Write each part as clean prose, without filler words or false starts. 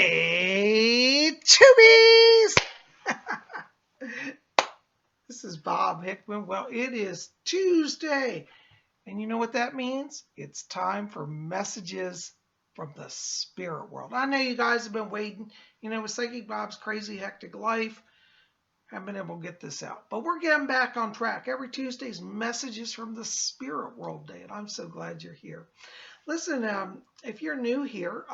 Hey, Tubies! This is Bob Hickman. Well, it is Tuesday, and you know what that means? It's time for messages from the spirit world. I know you guys have been waiting. With Psychic Bob's crazy, hectic life, I haven't been able to get this out. But we're getting back on track. Every Tuesday's messages from the spirit world day, and I'm so glad you're here. Listen, if you're new here,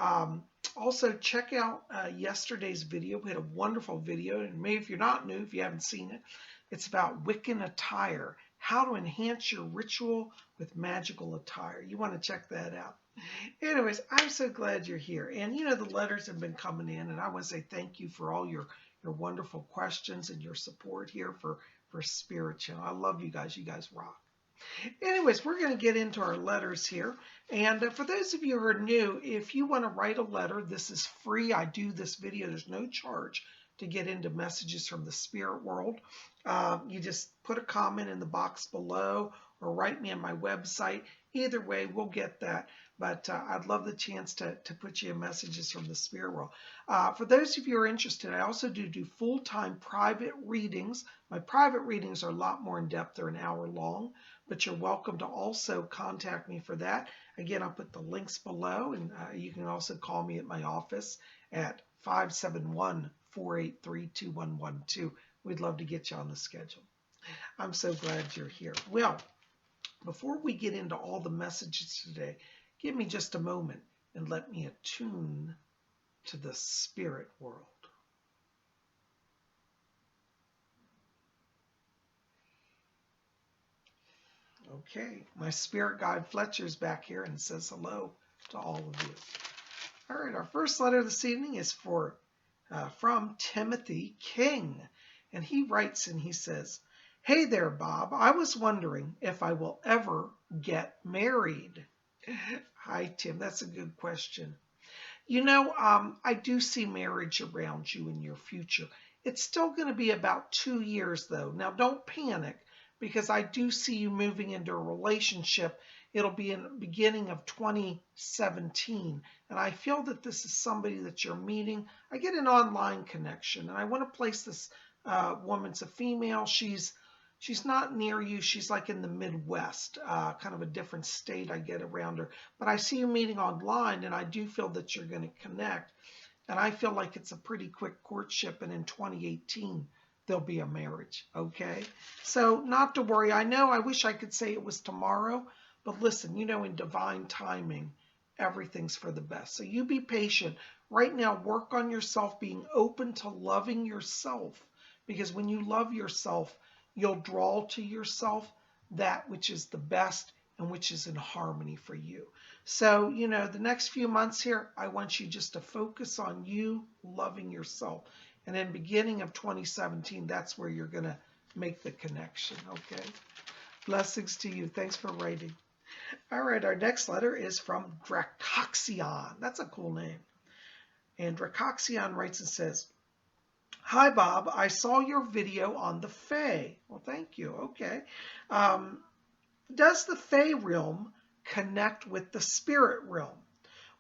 also check out yesterday's video. We had a wonderful video, and maybe if you're not new, if you haven't seen it, it's about Wiccan attire, how to enhance your ritual with magical attire. You want to check that out. Anyways, I'm so glad you're here. And the letters have been coming in, and I want to say thank you for all your wonderful questions and your support here for Spirit Channel. I love you guys. You guys rock. Anyways, we're going to get into our letters here. And for those of you who are new, if you want to write a letter, this is free. I do this video. There's no charge to get into messages from the spirit world. You just put a comment in the box below or write me on my website. Either way, we'll get that. But I'd love the chance to put you in messages from the spirit world. For those of you who are interested, I also do full-time private readings. My private readings are a lot more in-depth. They're an hour long. But you're welcome to also contact me for that. Again, I'll put the links below, and you can also call me at my office at 571-483-2112. We'd love to get you on the schedule. I'm so glad you're here. Well, before we get into all the messages today, give me just a moment and let me attune to the spirit world. Okay, my spirit guide Fletcher's back here and says hello to all of you. All right, our first letter this evening is from Timothy King. And he writes and he says, "Hey there, Bob. I was wondering if I will ever get married." Hi, Tim. That's a good question. I do see marriage around you in your future. It's still going to be about 2 years, though. Now, don't panic, because I do see you moving into a relationship. It'll be in the beginning of 2017. And I feel that this is somebody that you're meeting. I get an online connection, and I want to place this woman's a female. She's not near you. She's like in the Midwest, kind of a different state I get around her. But I see you meeting online, and I do feel that you're going to connect. And I feel like it's a pretty quick courtship, and in 2018, there'll be a marriage, okay? So not to worry. I wish I could say it was tomorrow, but listen, in divine timing, everything's for the best. So you be patient. Right now, work on yourself, being open to loving yourself, because when you love yourself, you'll draw to yourself that which is the best and which is in harmony for you. So, the next few months here, I want you just to focus on you loving yourself. And then beginning of 2017, that's where you're going to make the connection, okay? Blessings to you. Thanks for writing. All right, our next letter is from Dracoxion. That's a cool name. And Dracoxion writes and says, "Hi, Bob. I saw your video on the Fae." Well, thank you. Okay. Does the Fae realm connect with the spirit realm?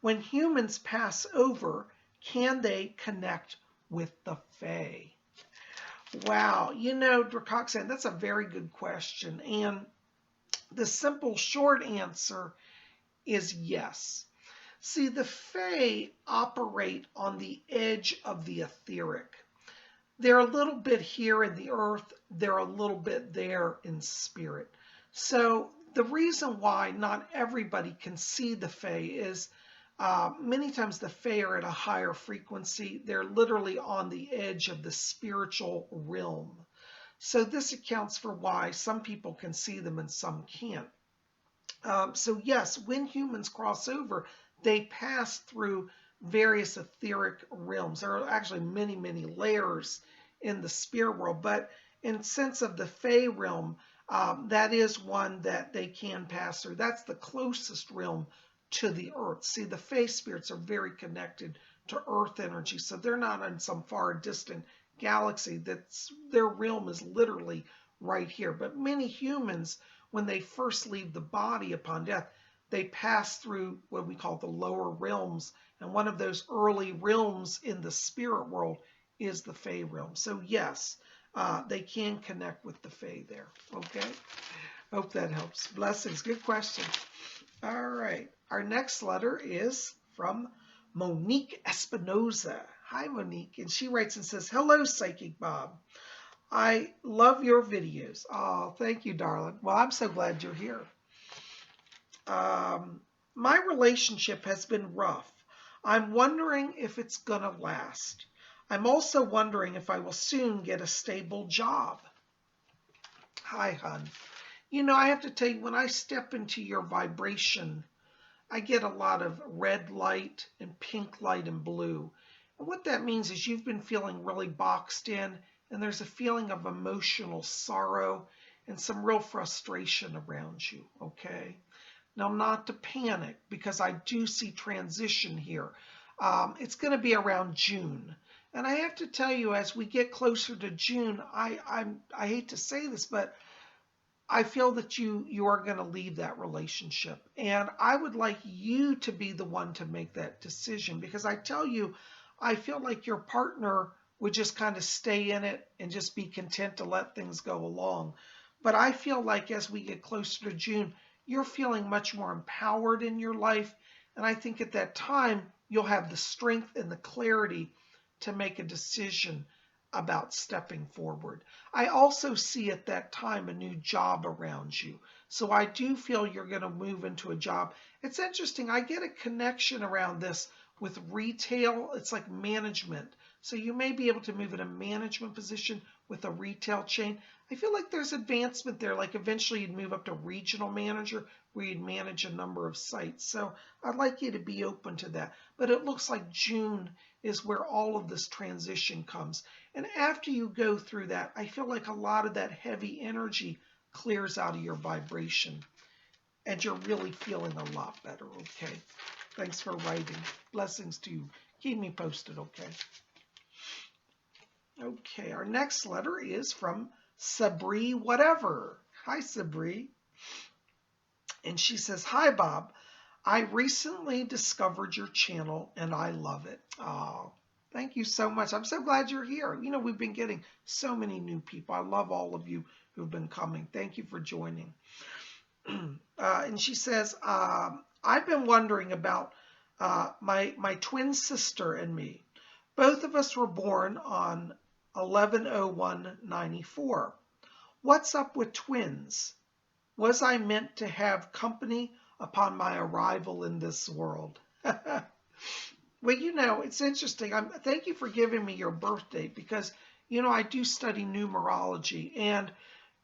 When humans pass over, can they connect with the Fae? Wow, Dracoxion, that's a very good question. And the simple short answer is yes. See, the Fae operate on the edge of the etheric. They're a little bit here in the earth. They're a little bit there in spirit. So the reason why not everybody can see the Fae is many times the Fae are at a higher frequency. They're literally on the edge of the spiritual realm. So this accounts for why some people can see them and some can't. So yes, when humans cross over, they pass through various etheric realms. There are actually many, many layers in the spirit world. But in sense of the Fae realm, that is one that they can pass through. That's the closest realm to the earth. See, the Fae spirits are very connected to earth energy, so they're not in some far distant galaxy. Their realm is literally right here. But many humans, when they first leave the body upon death, they pass through what we call the lower realms, And one of those early realms in the spirit world is the Fae realm. So yes, they can connect with the Fae there. Okay? Hope that helps. Blessings. Good question. All right. Our next letter is from Monique Espinoza. Hi, Monique. And she writes and says, "Hello, Psychic Bob. I love your videos." Oh, thank you, darling. Well, I'm so glad you're here. My relationship has been rough. I'm wondering if it's going to last. I'm also wondering if I will soon get a stable job. Hi, hon. You know, I have to tell you, when I step into your vibration, I get a lot of red light and pink light and blue. And what that means is you've been feeling really boxed in, and there's a feeling of emotional sorrow and some real frustration around you, okay? Now, not to panic, because I do see transition here. It's going to be around June. And I have to tell you, as we get closer to June, I hate to say this, but I feel that you are going to leave that relationship. And I would like you to be the one to make that decision, because I tell you, I feel like your partner would just kind of stay in it and just be content to let things go along. But I feel like as we get closer to June, you're feeling much more empowered in your life. And I think at that time, you'll have the strength and the clarity to make a decision about stepping forward. I also see at that time a new job around you. So I do feel you're going to move into a job. It's interesting. I get a connection around this with retail. It's like management. So you may be able to move in a management position with a retail chain. I feel like there's advancement there. Like eventually you'd move up to regional manager where you'd manage a number of sites. So I'd like you to be open to that. But it looks like June is where all of this transition comes. And after you go through that, I feel like a lot of that heavy energy clears out of your vibration. And you're really feeling a lot better, okay? Thanks for writing. Blessings to you. Keep me posted, okay? Okay, our next letter is from Sabri Whatever. Hi, Sabri. And she says, "Hi, Bob. I recently discovered your channel and I love it." Oh, thank you so much. I'm so glad you're here. You know, we've been getting so many new people. I love all of you who've been coming. Thank you for joining. And she says, "I've been wondering about my twin sister and me. Both of us were born on 11/01/94. What's up with twins? Was I meant to have company upon my arrival in this world?" Well, you know, it's interesting. Thank you for giving me your birth date, because, you know, I do study numerology, and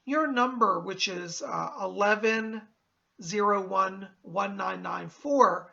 your number, which is 11/01/1994,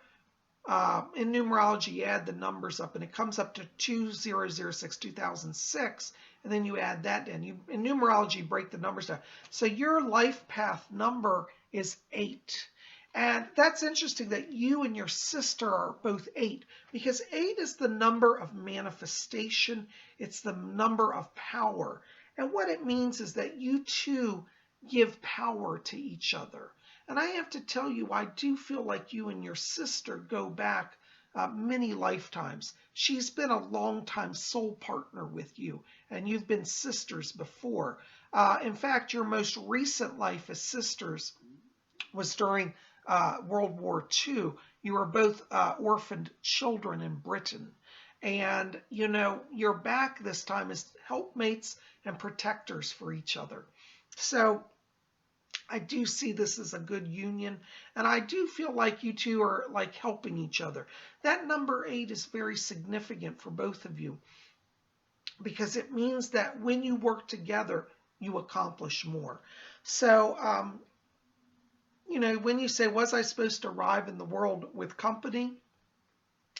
in numerology, you add the numbers up, and it comes up to 2006, and then you add that in. In numerology, you break the numbers down. So your life path number is 8. And that's interesting that you and your sister are both 8, because 8 is the number of manifestation. It's the number of power. And what it means is that you two give power to each other. And I have to tell you, I do feel like you and your sister go back many lifetimes. She's been a long-time soul partner with you, and you've been sisters before. In fact, your most recent life as sisters was during World War II. You were both orphaned children in Britain. And, you know, you're back this time as helpmates and protectors for each other. So I do see this as a good union, and I do feel like you two are like helping each other. That number 8 is very significant for both of you, because it means that when you work together, you accomplish more. So, you know, when you say, was I supposed to arrive in the world with company?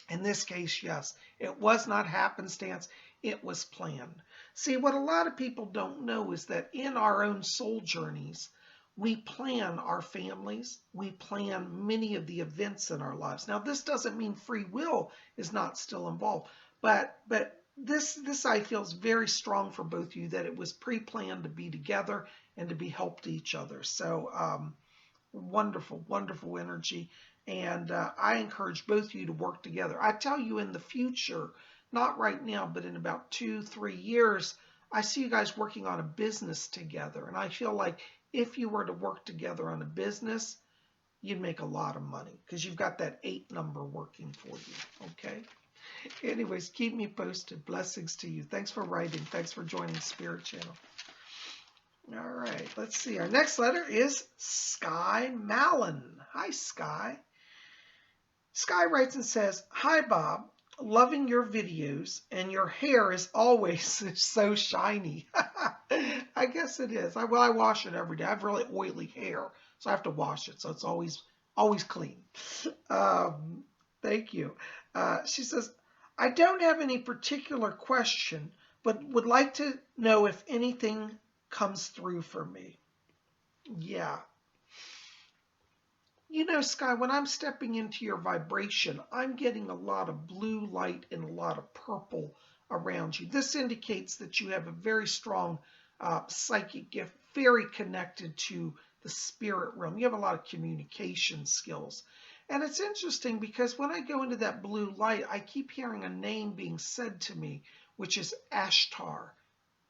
In this case, yes. It was not happenstance. It was planned. See, what a lot of people don't know is that in our own soul journeys, we plan our families. We plan many of the events in our lives. Now, this doesn't mean free will is not still involved, but this I feel is very strong for both of you, that it was pre-planned to be together and to be helped each other. So, wonderful, wonderful energy. And I encourage both of you to work together. I tell you, in the future, not right now, but in about 2-3 years, I see you guys working on a business together. And I feel like if you were to work together on a business, you'd make a lot of money because you've got that 8 number working for you. Okay? Anyways, keep me posted. Blessings to you. Thanks for writing. Thanks for joining Spirit Channel. All right, let's see. Our next letter is Sky Mallon. Hi, Sky. Sky writes and says, "Hi, Bob. Loving your videos, and your hair is always so shiny." I guess it is. I wash it every day. I have really oily hair, so I have to wash it, so it's always clean. Thank you. She says, "I don't have any particular question, but would like to know if anything comes through for me." Yeah. You know, Sky, when I'm stepping into your vibration, I'm getting a lot of blue light and a lot of purple around you. This indicates that you have a very strong psychic gift, very connected to the spirit realm. You have a lot of communication skills. And it's interesting because when I go into that blue light, I keep hearing a name being said to me, which is Ashtar.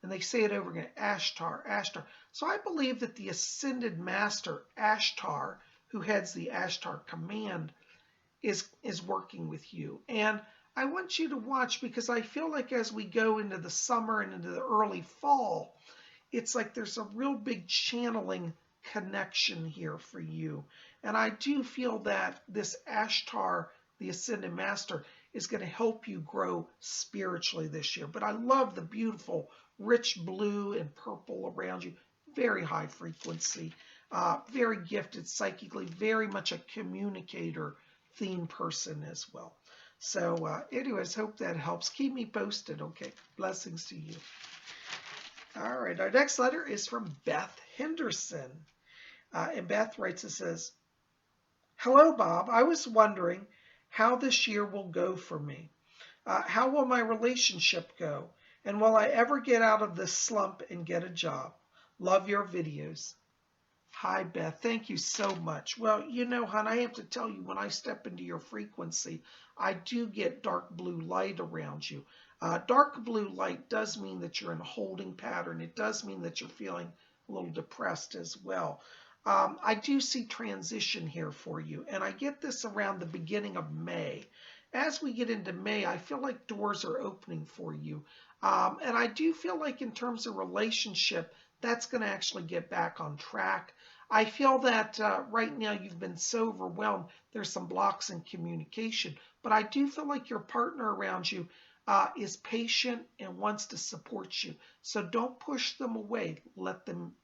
And they say it over again, Ashtar, Ashtar. So I believe that the Ascended Master, Ashtar, who heads the Ashtar Command, is working with you. And I want you to watch, because I feel like as we go into the summer and into the early fall, it's like there's a real big channeling connection here for you. And I do feel that this Ashtar, the Ascended Master, is going to help you grow spiritually this year. But I love the beautiful, rich blue and purple around you. Very high frequency. Very gifted psychically, very much a communicator theme person as well. So anyways, hope that helps. Keep me posted, okay? Blessings to you. All right, our next letter is from Beth Henderson. And Beth writes and says, "Hello, Bob. I was wondering how this year will go for me. How will my relationship go? And will I ever get out of this slump and get a job? Love your videos." Hi, Beth. Thank you so much. Well, you know, hon, I have to tell you, when I step into your frequency, I do get dark blue light around you. Dark blue light does mean that you're in a holding pattern. It does mean that you're feeling a little depressed as well. I do see transition here for you, and I get this around the beginning of May. As we get into May, I feel like doors are opening for you. And I do feel like in terms of relationship, that's going to actually get back on track. I feel that right now you've been so overwhelmed, there's some blocks in communication. But I do feel like your partner around you is patient and wants to support you. So don't push them away. Let them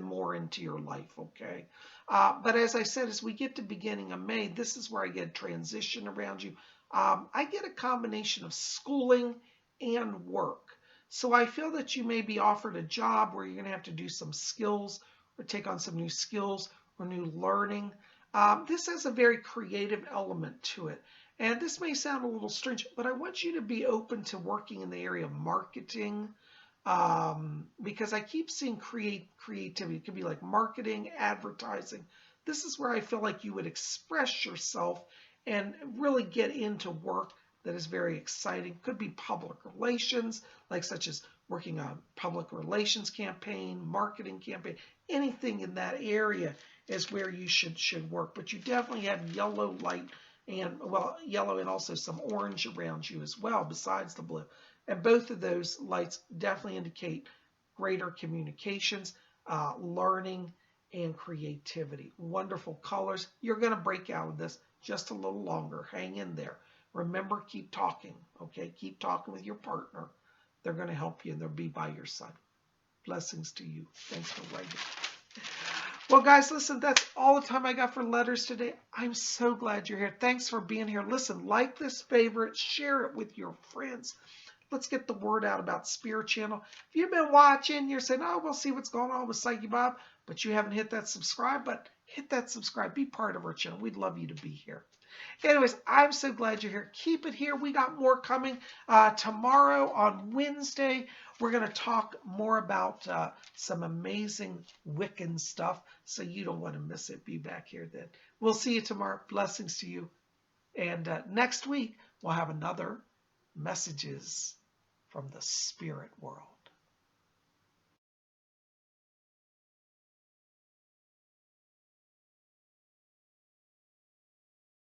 more into your life, okay? But as I said, as we get to beginning of May, this is where I get transition around you. I get a combination of schooling and work. So I feel that you may be offered a job where you're going to have to do some skills or take on some new skills or new learning. This has a very creative element to it. And this may sound a little strange, but I want you to be open to working in the area of marketing, because I keep seeing creativity. It could be like marketing, advertising. This is where I feel like you would express yourself and really get into work that is very exciting. Could be public relations, like such as working on public relations campaign, marketing campaign, anything in that area is where you should work. But you definitely have yellow light and, well, yellow and also some orange around you as well, besides the blue. And both of those lights definitely indicate greater communications, learning, and creativity. Wonderful colors. You're going to break out of this just a little longer. Hang in there. Remember, keep talking, okay? Keep talking with your partner. They're going to help you, and they'll be by your side. Blessings to you. Thanks for writing. Well, guys, listen, that's all the time I got for letters today. I'm so glad you're here. Thanks for being here. Listen, like this, favorite, share it with your friends. Let's get the word out about Spirit Channel. If you've been watching, you're saying, oh, we'll see what's going on with Psychic Bob, but you haven't hit that subscribe button, hit that subscribe. Be part of our channel. We'd love you to be here. Anyways, I'm so glad you're here. Keep it here. We got more coming tomorrow on Wednesday. We're going to talk more about some amazing Wiccan stuff, so you don't want to miss it. Be back here then. We'll see you tomorrow. Blessings to you. And next week, we'll have another Messages from the Spirit World.